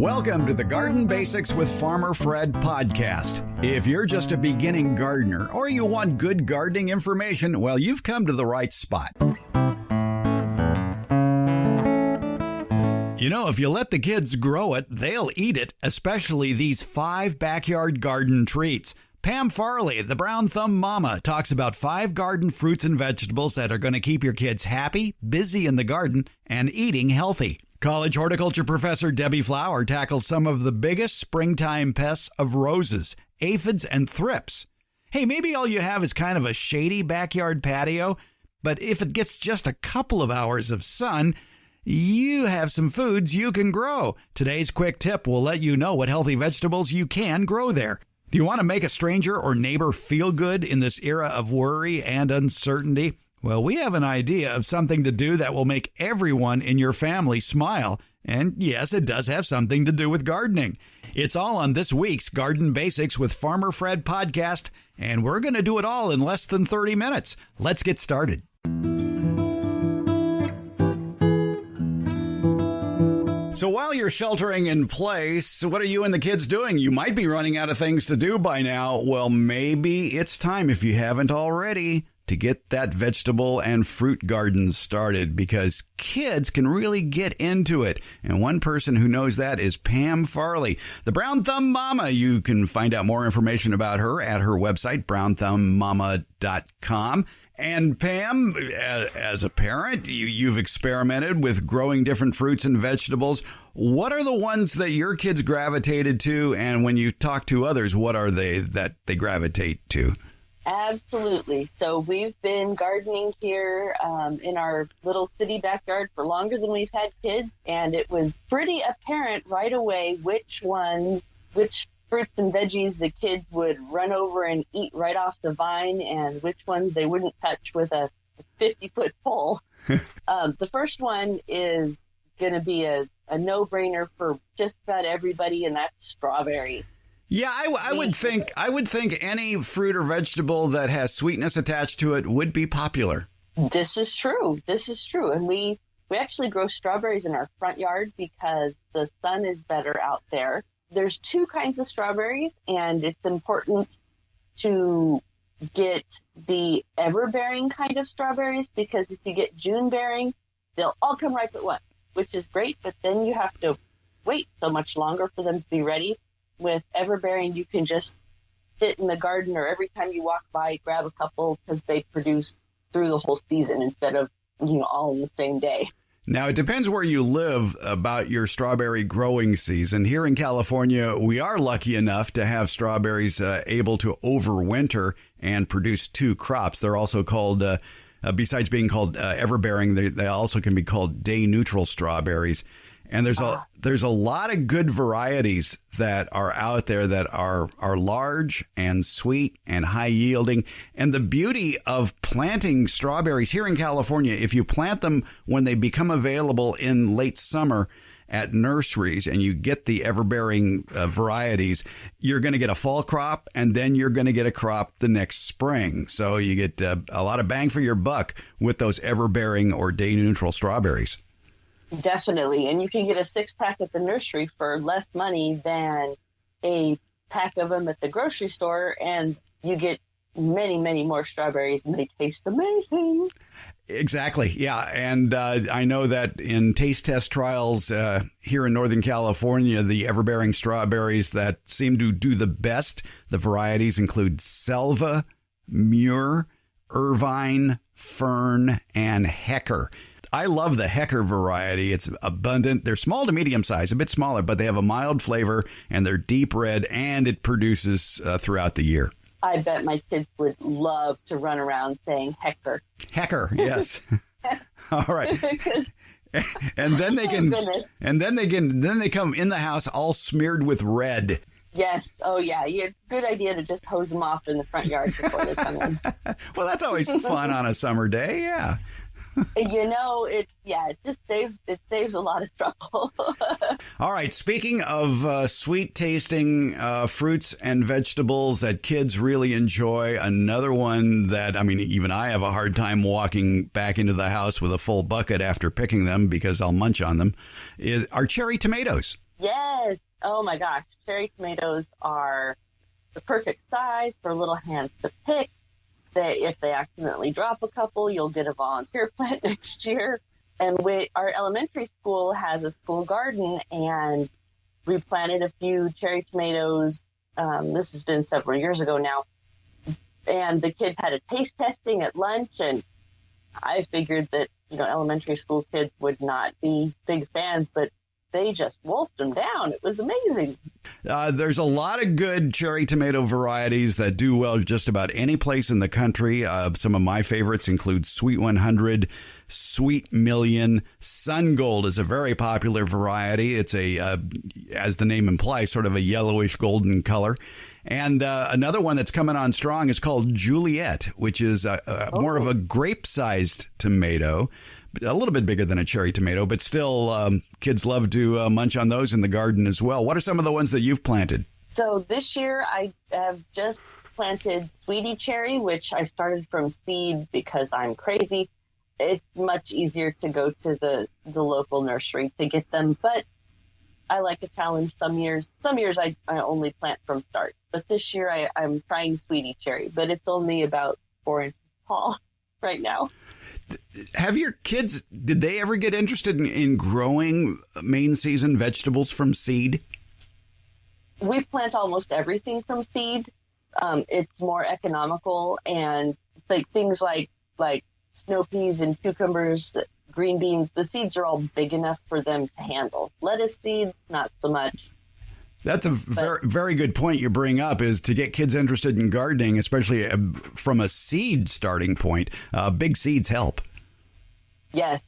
Welcome to the Garden Basics with Farmer Fred podcast. If you're just a beginning gardener or you want good gardening information, well, you've come to the right spot. You know, if you let the kids grow it, they'll eat it, especially these 5 backyard garden treats. Pam Farley, the Brown Thumb Mama, talks about 5 garden fruits and vegetables that are going to keep your kids happy, busy in the garden, and eating healthy. College horticulture professor Debbie Flower tackles some of the biggest springtime pests of roses, aphids, and thrips. Hey, maybe all you have is kind of a shady backyard patio, but if it gets just a couple of hours of sun, you have some foods you can grow. Today's quick tip will let you know what healthy vegetables you can grow there. Do you want to make a stranger or neighbor feel good in this era of worry and uncertainty? Well, we have an idea of something to do that will make everyone in your family smile. And yes, it does have something to do with gardening. It's all on this week's Garden Basics with Farmer Fred podcast, and we're going to do it all in less than 30 minutes. Let's get started. So while you're sheltering in place, what are you and the kids doing? You might be running out of things to do by now. Well, maybe it's time, if you haven't already, to get that vegetable and fruit garden started, because kids can really get into it. And one person who knows that is Pam Farley, the Brown Thumb Mama. You can find out more information about her at her website, brownthumbmama.com. And Pam, as a parent, you've experimented with growing different fruits and vegetables. What are the ones that your kids gravitated to? And when you talk to others, what are they that they gravitate to? Absolutely. So we've been gardening here in our little city backyard for longer than we've had kids. And it was pretty apparent right away which fruits and veggies the kids would run over and eat right off the vine and which ones they wouldn't touch with a 50-foot pole. The first one is going to be a no-brainer for just about everybody, and that's strawberry. Yeah, I would think any fruit or vegetable that has sweetness attached to it would be popular. This is true. And we actually grow strawberries in our front yard because the sun is better out there. There's 2 kinds of strawberries, and it's important to get the ever-bearing kind of strawberries, because if you get June-bearing, they'll all come ripe at once, which is great, but then you have to wait so much longer for them to be ready. With ever-bearing, you can just sit in the garden, or every time you walk by, grab a couple, because they produce through the whole season instead of, all in the same day. Now, it depends where you live about your strawberry growing season. Here in California, we are lucky enough to have strawberries able to overwinter and produce 2 crops. They're also called, besides being called everbearing, they also can be called day-neutral strawberries. And there's a lot of good varieties that are out there that are large and sweet and high yielding. And the beauty of planting strawberries here in California, if you plant them when they become available in late summer at nurseries and you get the everbearing varieties, you're going to get a fall crop, and then you're going to get a crop the next spring. So you get a lot of bang for your buck with those everbearing or day-neutral strawberries. Definitely. And you can get a 6-pack at the nursery for less money than a pack of them at the grocery store. And you get many, many more strawberries, and they taste amazing. Exactly. Yeah. And I know that in taste test trials here in Northern California, the everbearing strawberries that seem to do the best, the varieties include Selva, Muir, Irvine, Fern, and Hecker. I love the Hecker variety. It's abundant. They're small to medium size, a bit smaller, but they have a mild flavor, and they're deep red, and it produces throughout the year. I bet my kids would love to run around saying Hecker. Hecker, yes. All right. And then they can, then they come in the house all smeared with red. Yes. Oh, yeah. It's a good idea to just hose them off in the front yard before they come in. Well, that's always fun on a summer day. Yeah. It saves a lot of trouble. All right. Speaking of sweet tasting fruits and vegetables that kids really enjoy, another one that, even I have a hard time walking back into the house with a full bucket after picking them because I'll munch on them, are cherry tomatoes. Yes. Oh my gosh. Cherry tomatoes are the perfect size for little hands to pick. If they accidentally drop a couple, you'll get a volunteer plant next year. And our elementary school has a school garden, and we planted a few cherry tomatoes. This has been several years ago now. And the kids had a taste testing at lunch, and I figured that, elementary school kids would not be big fans, but they just wolfed them down. It was amazing. There's a lot of good cherry tomato varieties that do well just about any place in the country. Some of my favorites include Sweet 100, Sweet Million. Sun Gold is a very popular variety. It's as the name implies, sort of a yellowish golden color. And another one that's coming on strong is called Juliet, which is more of a grape-sized tomato. A little bit bigger than a cherry tomato, but still kids love to munch on those in the garden as well. What are some of the ones that you've planted? So this year I have just planted Sweetie Cherry, which I started from seed because I'm crazy. It's much easier to go to the local nursery to get them, but I like a challenge some years. Some years I only plant from start, but this year I'm trying Sweetie Cherry, but it's only about 4 inches tall right now. Have your kids, did they ever get interested in growing main season vegetables from seed? We plant almost everything from seed. It's more economical, and like things like snow peas and cucumbers, green beans, the seeds are all big enough for them to handle. Lettuce seeds, not so much. That's a very good point you bring up, is to get kids interested in gardening, especially from a seed starting point. Big seeds help. Yes.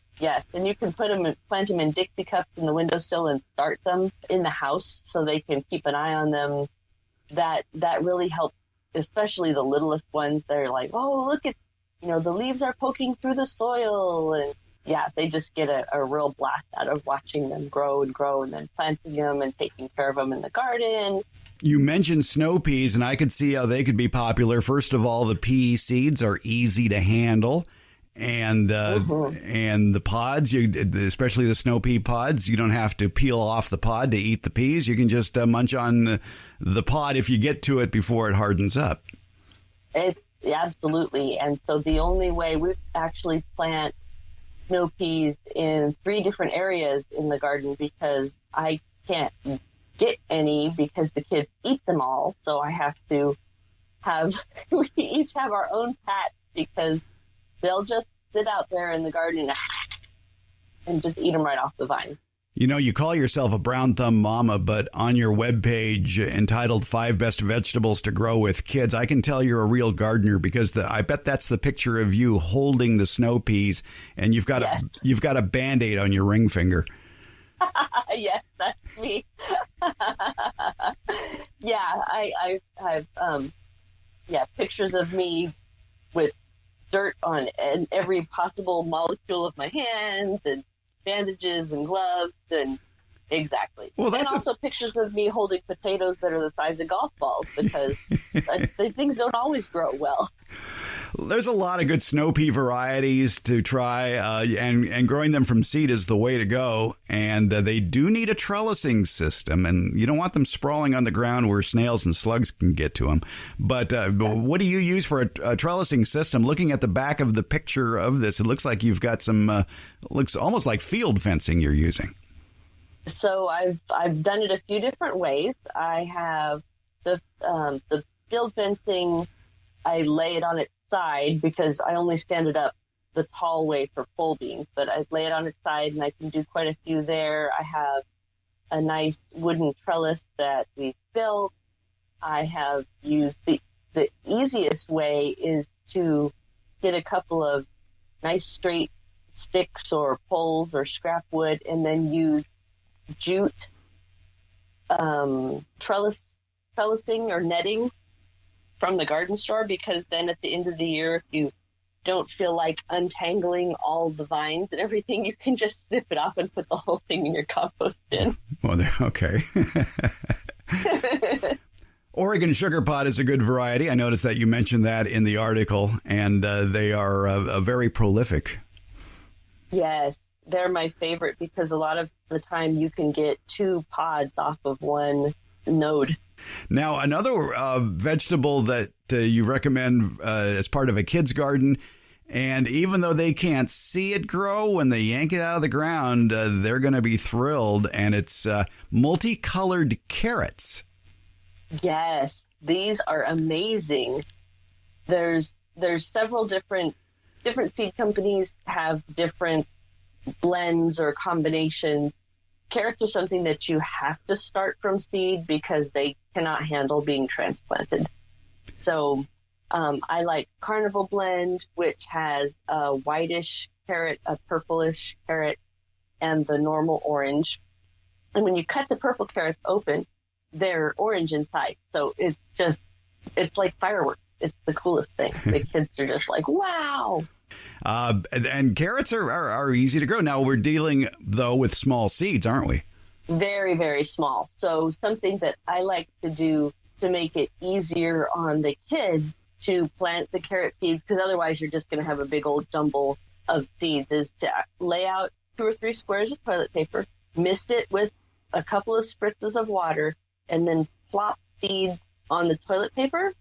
And you can plant them in Dixie cups in the windowsill and start them in the house so they can keep an eye on them. That really helps, especially the littlest ones. They're like, oh, look at, the leaves are poking through the soil. And yeah, they just get a real blast out of watching them grow and then planting them and taking care of them in the garden. You mentioned snow peas, and I could see how they could be popular. First of all, the pea seeds are easy to handle. And and the pods, especially the snow pea pods, you don't have to peel off the pod to eat the peas. You can just munch on the pod if you get to it before it hardens up. It's absolutely. And so the only way we actually plant snow peas in 3 different areas in the garden, because I can't get any because the kids eat them all. So I have to we each have our own patch, because they'll just sit out there in the garden and just eat them right off the vine. You call yourself a brown thumb mama, but on your webpage entitled 5 Best Vegetables to Grow with Kids, I can tell you're a real gardener, because I bet that's the picture of you holding the snow peas, and you've got a Band-Aid on your ring finger. Yes, that's me. Yeah, I've pictures of me with dirt on every possible molecule of my hands, and bandages and gloves, and exactly. Well, and also pictures of me holding potatoes that are the size of golf balls, because the things don't always grow well. There's a lot of good snow pea varieties to try, and growing them from seed is the way to go. And they do need a trellising system, and you don't want them sprawling on the ground where snails and slugs can get to them. But what do you use for a trellising system? Looking at the back of the picture of this, it looks like you've got some, looks almost like field fencing you're using. So I've done it a few different ways. I have the field fencing. I lay it on its side, because I only stand it up the tall way for pole beans, but I lay it on its side, and I can do quite a few there. I have a nice wooden trellis that we built. I have used the easiest way is to get a couple of nice straight sticks or poles or scrap wood, and then use jute trellising or netting from the garden store, because then at the end of the year, if you don't feel like untangling all the vines and everything, you can just snip it off and put the whole thing in your compost bin. Well, okay. Oregon sugar pot is a good variety. I noticed that you mentioned that in the article, and they are very prolific. Yes. they're my favorite because a lot of the time you can get 2 pods off of one node. Now, another vegetable that you recommend as part of a kid's garden, and even though they can't see it grow, when they yank it out of the ground, they're going to be thrilled, and it's multicolored carrots. Yes, these are amazing. There's several different seed companies have different blends or combinations. Carrots are something that you have to start from seed because they cannot handle being transplanted. So I like Carnival Blend, which has a whitish carrot, a purplish carrot, and the normal orange. And when you cut the purple carrots open, they're orange inside. So it's like fireworks. It's the coolest thing. The kids are just like, wow. And carrots are easy to grow. Now, we're dealing, though, with small seeds, aren't we? Very, very small. So something that I like to do to make it easier on the kids to plant the carrot seeds, because otherwise you're just going to have a big old jumble of seeds, is to lay out 2 or 3 squares of toilet paper, mist it with a couple of spritzes of water, and then plop seeds on the toilet paper,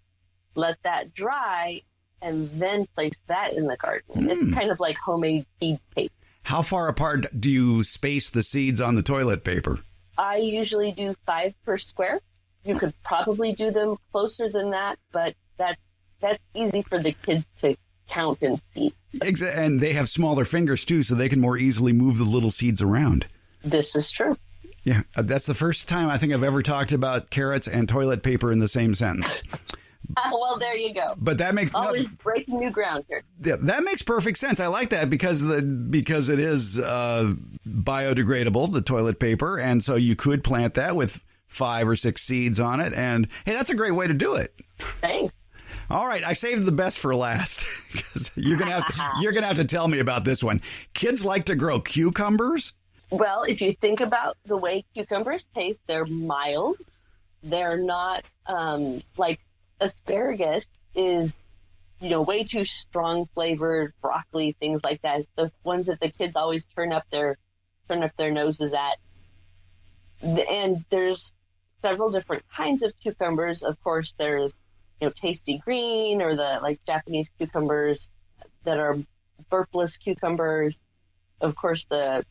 let that dry, and then place that in the garden. It's kind of like homemade seed tape. How far apart do you space the seeds on the toilet paper? I usually do 5 per square. You could probably do them closer than that, but that's easy for the kids to count and see. And they have smaller fingers, too, so they can more easily move the little seeds around. This is true. Yeah, that's the first time I think I've ever talked about carrots and toilet paper in the same sentence. Well, there you go. But that makes always breaking new ground here. Yeah, that makes perfect sense. I like that because it is biodegradable, the toilet paper, and so you could plant that with 5 or 6 seeds on it. And hey, that's a great way to do it. Thanks. All right, I saved the best for last because you're gonna have to tell me about this one. Kids like to grow cucumbers. Well, if you think about the way cucumbers taste, they're mild. They're not like asparagus is, way too strong flavored, broccoli, things like that. The ones that the kids always turn up their noses at. And there's several different kinds of cucumbers. Of course, there's tasty green, or the like Japanese cucumbers that are burpless cucumbers. Of course, the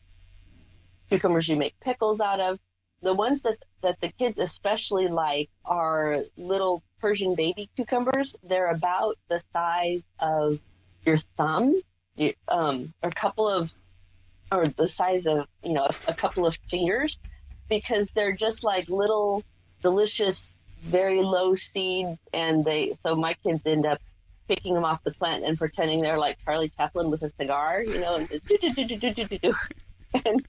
cucumbers you make pickles out of. The ones that the kids especially like are little Persian baby cucumbers. They're about the size of your thumb, or the size of a couple of fingers, because they're just like little delicious, very low seeds, and so my kids end up picking them off the plant and pretending they're like Charlie Chaplin with a cigar, and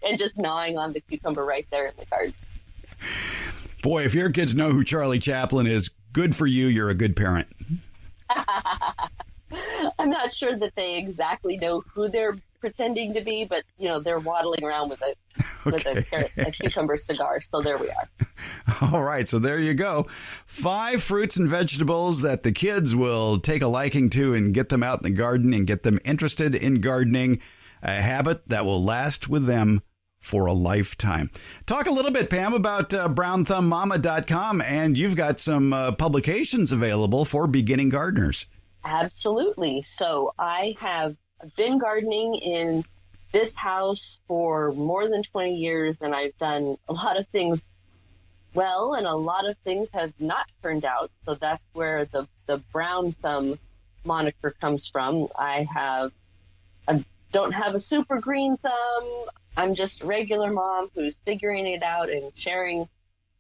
and just gnawing on the cucumber right there in the garden. Boy, if your kids know who Charlie Chaplin is, good for you. You're a good parent. I'm not sure that they exactly know who they're pretending to be, but they're waddling around with a cucumber cigar. So there we are. All right, so there you go. 5 fruits and vegetables that the kids will take a liking to and get them out in the garden and get them interested in gardening, a habit that will last with them for a lifetime. Talk a little bit, Pam, about brownthumbmama.com, and you've got some publications available for beginning gardeners. Absolutely. So I have been gardening in this house for more than 20 years, and I've done a lot of things well, and a lot of things have not turned out. So that's where the brown thumb moniker comes from. I don't have a super green thumb. I'm just a regular mom who's figuring it out and sharing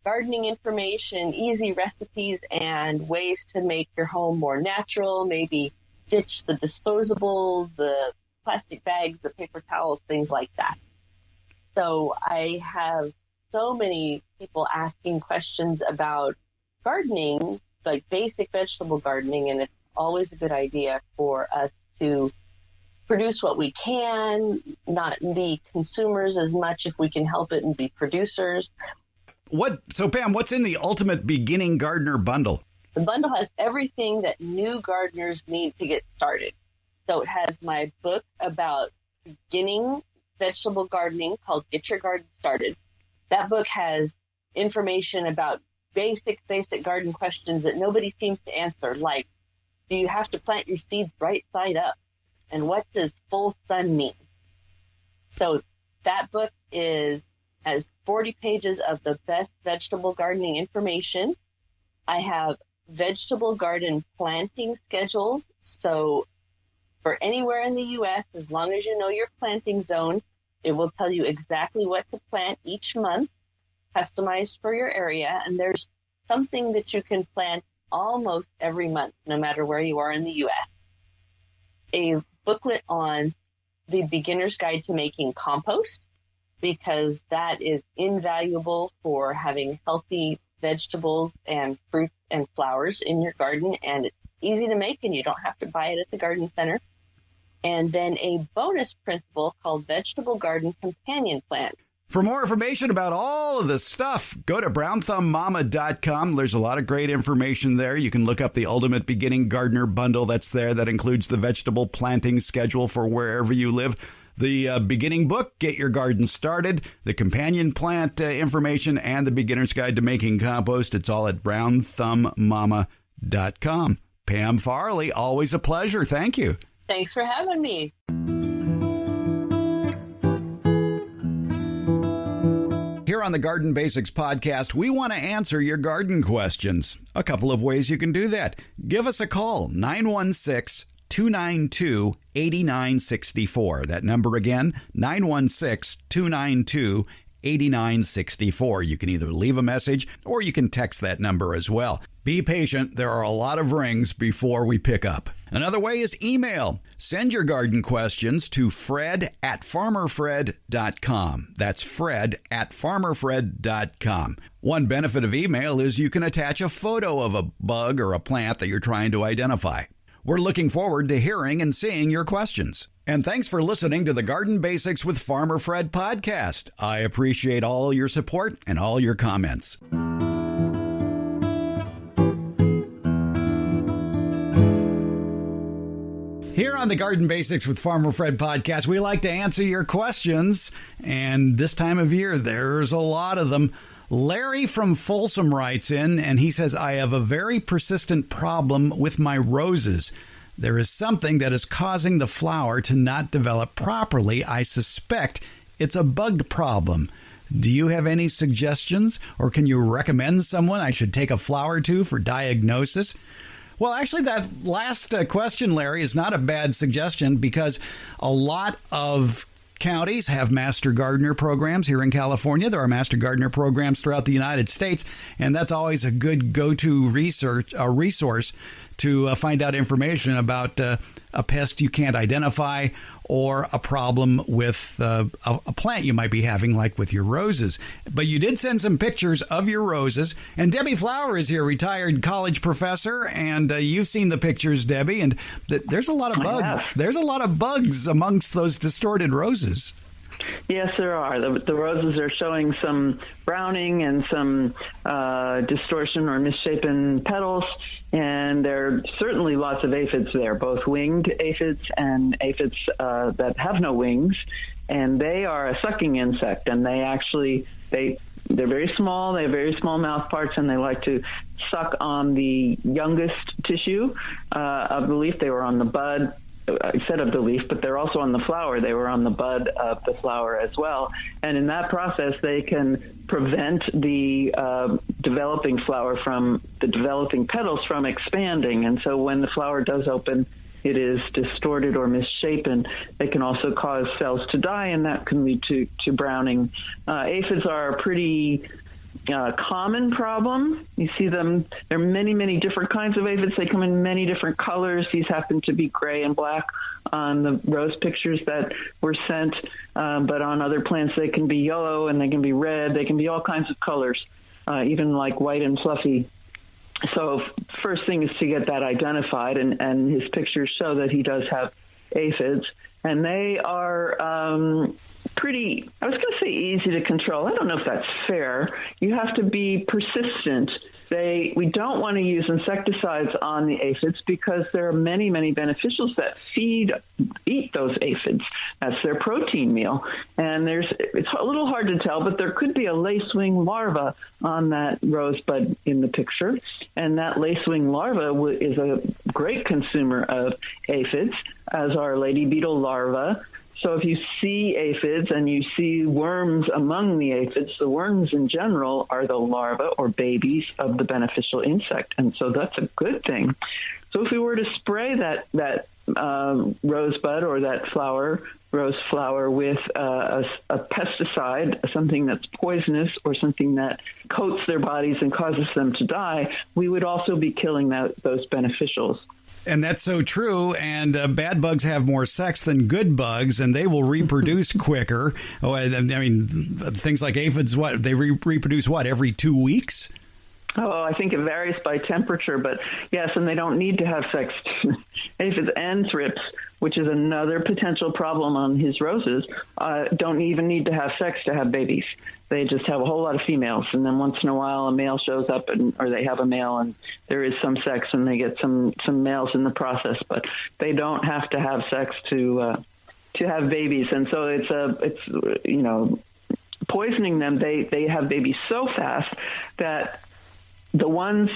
gardening information, easy recipes, and ways to make your home more natural. Maybe ditch the disposables, the plastic bags, the paper towels, things like that. So I have so many people asking questions about gardening, like basic vegetable gardening, and it's always a good idea for us to produce what we can, not be consumers as much if we can help it, and be producers. So Pam, what's in the Ultimate Beginning Gardener Bundle? The bundle has everything that new gardeners need to get started. So it has my book about beginning vegetable gardening called Get Your Garden Started. That book has information about basic garden questions that nobody seems to answer, like, do you have to plant your seeds right side up? And what does full sun mean? So that book has 40 pages of the best vegetable gardening information. I have vegetable garden planting schedules. So for anywhere in the U.S., as long as you know your planting zone, it will tell you exactly what to plant each month, customized for your area. And there's something that you can plant almost every month, no matter where you are in the U.S. A booklet on the beginner's guide to making compost, because that is invaluable for having healthy vegetables and fruits and flowers in your garden. And it's easy to make, and you don't have to buy it at the garden center. And then a bonus principle called Vegetable Garden Companion Plant. For more information about all of this stuff, go to brownthumbmama.com. There's a lot of great information there. You can look up the Ultimate Beginning Gardener Bundle that's there. That includes the vegetable planting schedule for wherever you live, the beginning book, Get Your Garden Started, the companion plant information, and the beginner's guide to making compost. It's all at brownthumbmama.com. Pam Farley, always a pleasure. Thank you. Thanks for having me. Here on the Garden Basics podcast, we want to answer your garden questions. A couple of ways you can do that. Give us a call, 916-292-8964. That number again, 916-292-8964. You can either leave a message or you can text that number as well. Be patient. There are a lot of rings before we pick up. Another way is email. Send your garden questions to fred@farmerfred.com. That's fred@farmerfred.com. One benefit of email is you can attach a photo of a bug or a plant that you're trying to identify. We're looking forward to hearing and seeing your questions. And thanks for listening to the Garden Basics with Farmer Fred podcast. I appreciate all your support and all your comments. Here on the Garden Basics with Farmer Fred podcast, we like to answer your questions. And this time of year, there's a lot of them. Larry from Folsom writes in, and he says, I have a very persistent problem with my roses. There is something that is causing the flower to not develop properly. I suspect it's a bug problem. Do you have any suggestions, or can you recommend someone I should take a flower to for diagnosis? Well, actually, that last question, Larry, is not a bad suggestion, because a lot of counties have master gardener programs. Here in California, there are master gardener programs throughout the United States, and that's always a good go-to resource to find out information about a pest you can't identify or a problem with a plant you might be having, like with your roses. But you did send some pictures of your roses, and Debbie Flower is here, retired college professor, and you've seen the pictures, Debbie, and there's a lot of bugs. There's a lot of bugs amongst those distorted roses. Yes, there are. The roses are showing some browning and some distortion or misshapen petals, and there are certainly lots of aphids there, both winged aphids and aphids that have no wings, and they are a sucking insect, and they're very small. They have very small mouth parts, and they like to suck on the youngest tissue of the leaf. They were on the bud instead of the leaf, but they're also on the flower. They were on the bud of the flower as well. And in that process, they can prevent the developing flower from the developing petals from expanding. And so when the flower does open, it is distorted or misshapen. They can also cause cells to die, and that can lead to browning. Aphids are a pretty common problem. You see them, there are many, many different kinds of aphids. They come in many different colors. These happen to be gray and black on the rose pictures that were sent, but on other plants they can be yellow and they can be red. They can be all kinds of colors, even like white and fluffy. So first thing is to get that identified, and his pictures show that he does have aphids, and they are pretty, I was going to say easy to control. I don't know if that's fair. You have to be persistent. We don't want to use insecticides on the aphids because there are many, many beneficials that eat those aphids. That's their protein meal. And it's a little hard to tell, but there could be a lacewing larva on that rosebud in the picture. And that lacewing larva is a great consumer of aphids, as are lady beetle larvae. So if you see aphids and you see worms among the aphids, the worms in general are the larvae or babies of the beneficial insect. And so that's a good thing. So if we were to spray that rosebud or that rose flower with a pesticide, something that's poisonous or something that coats their bodies and causes them to die, we would also be killing those beneficials. And that's so true. And bad bugs have more sex than good bugs, and they will reproduce quicker. Oh, I mean, things like aphids, they reproduce every 2 weeks? Oh, I think it varies by temperature, but yes, and they don't need to have sex. Aphids and thrips, which is another potential problem on his roses, don't even need to have sex to have babies. They just have a whole lot of females, and then once in a while a male shows up, or they have a male, and there is some sex, and they get some males in the process, but they don't have to have sex to have babies, and so it's poisoning them. They have babies so fast that the ones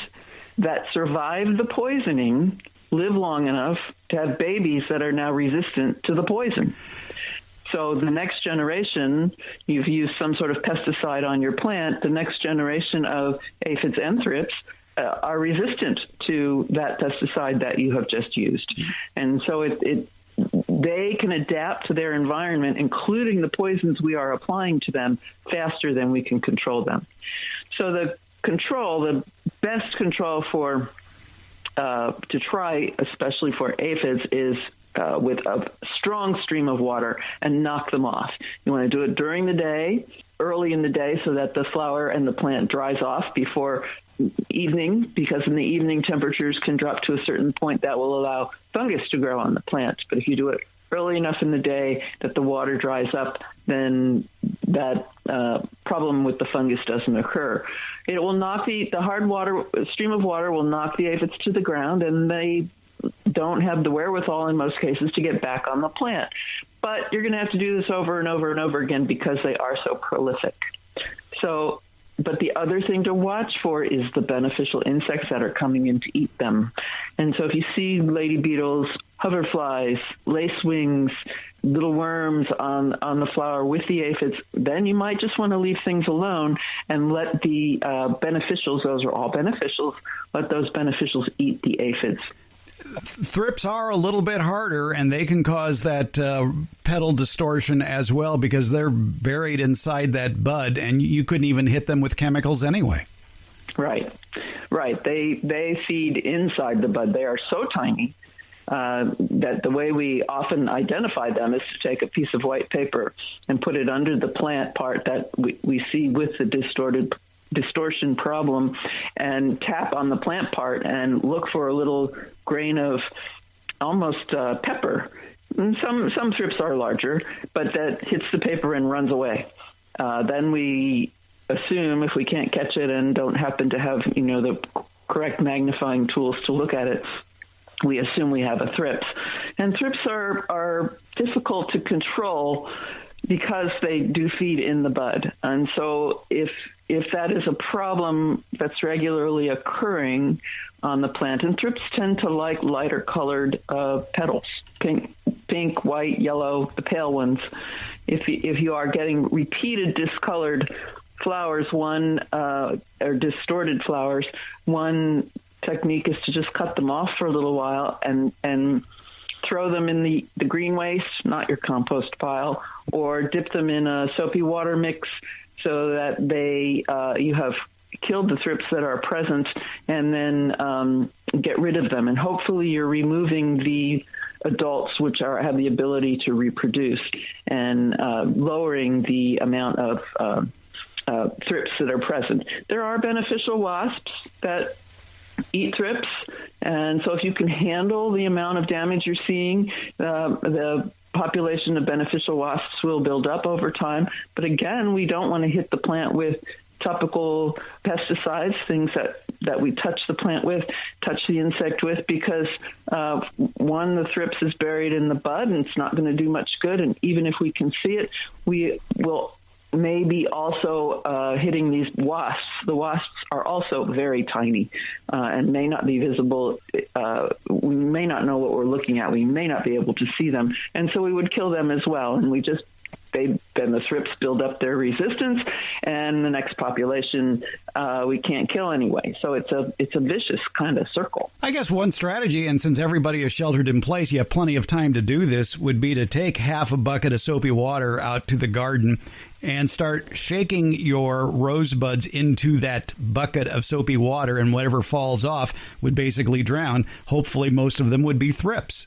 that survive the poisoning live long enough to have babies that are now resistant to the poison. So the next generation, you've used some sort of pesticide on your plant, the next generation of aphids and thrips are resistant to that pesticide that you have just used. And so they can adapt to their environment, including the poisons we are applying to them, faster than we can control them. So the best control to try, especially for aphids, is with a strong stream of water and knock them off. You want to do it during the day, early in the day, so that the flower and the plant dries off before evening, because in the evening temperatures can drop to a certain point that will allow fungus to grow on the plant. But if you do it early enough in the day that the water dries up, then that problem with the fungus doesn't occur. It will knock the hard water, stream of water will knock the aphids to the ground, and they don't have the wherewithal in most cases to get back on the plant. But you're going to have to do this over and over and over again because they are so prolific. But the other thing to watch for is the beneficial insects that are coming in to eat them. And so if you see lady beetles, hoverflies, lacewings, little worms on the flower with the aphids, then you might just want to leave things alone and let the beneficials, those are all beneficials, let those beneficials eat the aphids. Thrips are a little bit harder, and they can cause that petal distortion as well because they're buried inside that bud, and you couldn't even hit them with chemicals anyway. Right. They feed inside the bud. They are so tiny that the way we often identify them is to take a piece of white paper and put it under the plant part that we see with the distortion problem, and tap on the plant part and look for a little grain of almost pepper. And some thrips are larger, but that hits the paper and runs away. Then we assume, if we can't catch it and don't happen to have the correct magnifying tools to look at it, we assume we have a thrips. And thrips are difficult to control because they do feed in the bud. And so if that is a problem that's regularly occurring on the plant, and thrips tend to like lighter colored petals, pink, white, yellow, the pale ones. If you are getting repeated discolored flowers, or distorted flowers, one technique is to just cut them off for a little while and throw them in the green waste, not your compost pile, or dip them in a soapy water mix so that you have killed the thrips that are present, and then get rid of them. And hopefully you're removing the adults which have the ability to reproduce, and lowering the amount of thrips that are present. There are beneficial wasps that eat thrips, and so if you can handle the amount of damage you're seeing, the population of beneficial wasps will build up over time. But again, we don't want to hit the plant with topical pesticides, things that we touch the plant with, touch the insect with, because one, the thrips is buried in the bud and it's not going to do much good. And even if we can see it, we will maybe also hitting these wasps. The wasps are also very tiny and may not be visible. We may not know what we're looking at. We may not be able to see them. And so we would kill them as well. And then the thrips build up their resistance, and the next population we can't kill anyway. So it's a vicious kind of circle. I guess one strategy, and since everybody is sheltered in place, you have plenty of time to do this, would be to take half a bucket of soapy water out to the garden and start shaking your rosebuds into that bucket of soapy water, and whatever falls off would basically drown. Hopefully most of them would be thrips.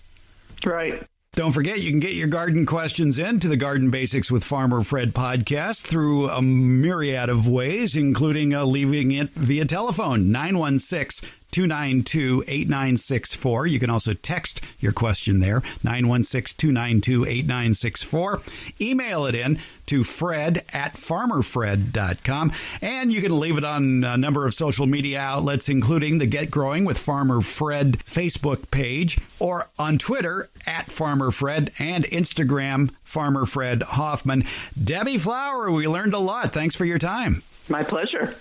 Right. Don't forget, you can get your garden questions in to the Garden Basics with Farmer Fred podcast through a myriad of ways, including leaving it via telephone, 916-292-8964. You can also text your question there, 916-292-8964. Email it in to fred@farmerfred.com. And you can leave it on a number of social media outlets, including the Get Growing with Farmer Fred Facebook page, or on Twitter @FarmerFred, and Instagram Farmer Fred Hoffman. Debbie Flower, we learned a lot. Thanks for your time. My pleasure.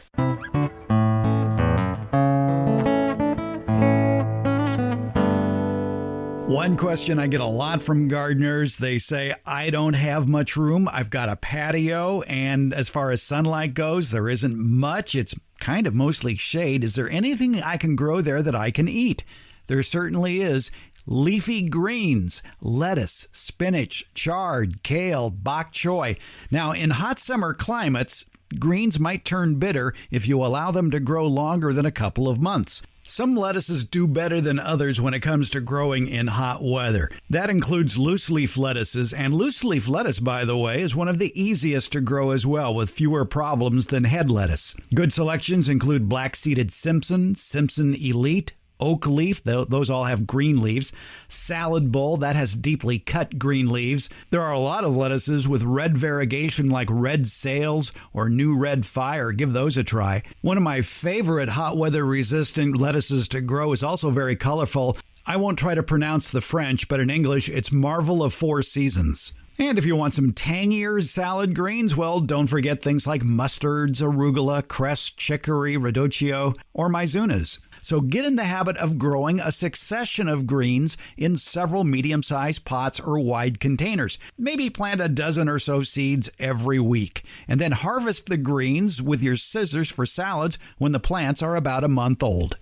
One question I get a lot from gardeners, they say, I don't have much room. I've got a patio, and as far as sunlight goes, there isn't much. It's kind of mostly shade. Is there anything I can grow there that I can eat? There certainly is. Leafy greens, lettuce, spinach, chard, kale, bok choy. Now, in hot summer climates, greens might turn bitter if you allow them to grow longer than a couple of months. Some lettuces do better than others when it comes to growing in hot weather. That includes loose leaf lettuces, and loose leaf lettuce, by the way, is one of the easiest to grow as well, with fewer problems than head lettuce. Good selections include black-seeded Simpson, Simpson Elite, oak leaf, those all have green leaves. Salad bowl, that has deeply cut green leaves. There are a lot of lettuces with red variegation like red sails or new red fire. Give those a try. One of my favorite hot weather resistant lettuces to grow is also very colorful. I won't try to pronounce the French, but in English it's Marvel of Four Seasons. And if you want some tangier salad greens, well, don't forget things like mustards, arugula, cress, chicory, radicchio, or mizunas. So get in the habit of growing a succession of greens in several medium-sized pots or wide containers. Maybe plant a dozen or so seeds every week, and then harvest the greens with your scissors for salads when the plants are about a month old.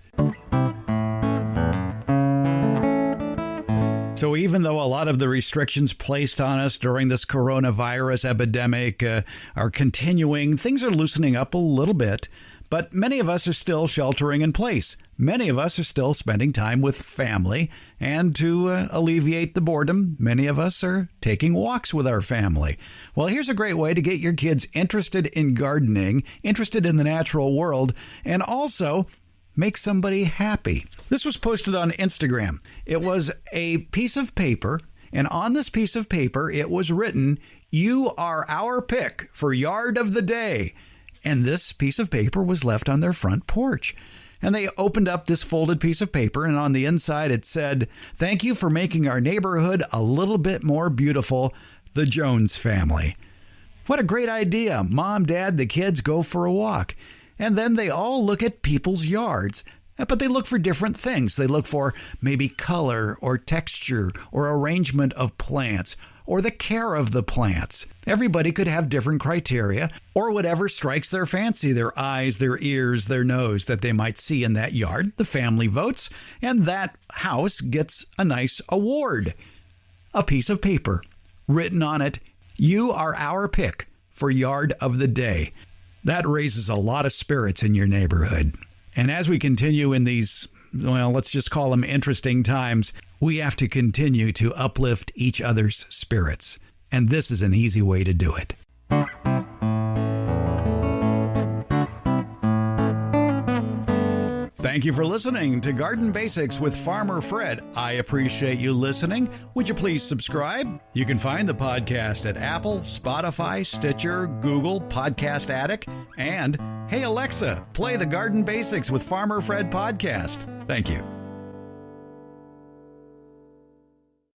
So even though a lot of the restrictions placed on us during this coronavirus epidemic are continuing, things are loosening up a little bit. But many of us are still sheltering in place. Many of us are still spending time with family. And to alleviate the boredom, many of us are taking walks with our family. Well, here's a great way to get your kids interested in gardening, interested in the natural world, and also make somebody happy. This was posted on Instagram. It was a piece of paper, and on this piece of paper, it was written, "You are our pick for yard of the day." And this piece of paper was left on their front porch. And they opened up this folded piece of paper, and on the inside it said, "Thank you for making our neighborhood a little bit more beautiful, the Jones family." What a great idea. Mom, Dad, the kids go for a walk. And then they all look at people's yards. But they look for different things. They look for maybe color or texture or arrangement of plants or the care of the plants. Everybody could have different criteria or whatever strikes their fancy, their eyes, their ears, their nose that they might see in that yard. The family votes, and that house gets a nice award. A piece of paper written on it, "You are our pick for yard of the day." That raises a lot of spirits in your neighborhood. And as we continue in these, well, let's just call them interesting times, we have to continue to uplift each other's spirits. And this is an easy way to do it. Thank Thank you for listening to Garden Basics with Farmer Fred. I appreciate you listening. Would you please subscribe? You can find the podcast at Apple, Spotify, Stitcher, Google, Podcast Addict, and Hey Alexa, play the Garden Basics with Farmer Fred podcast. Thank you.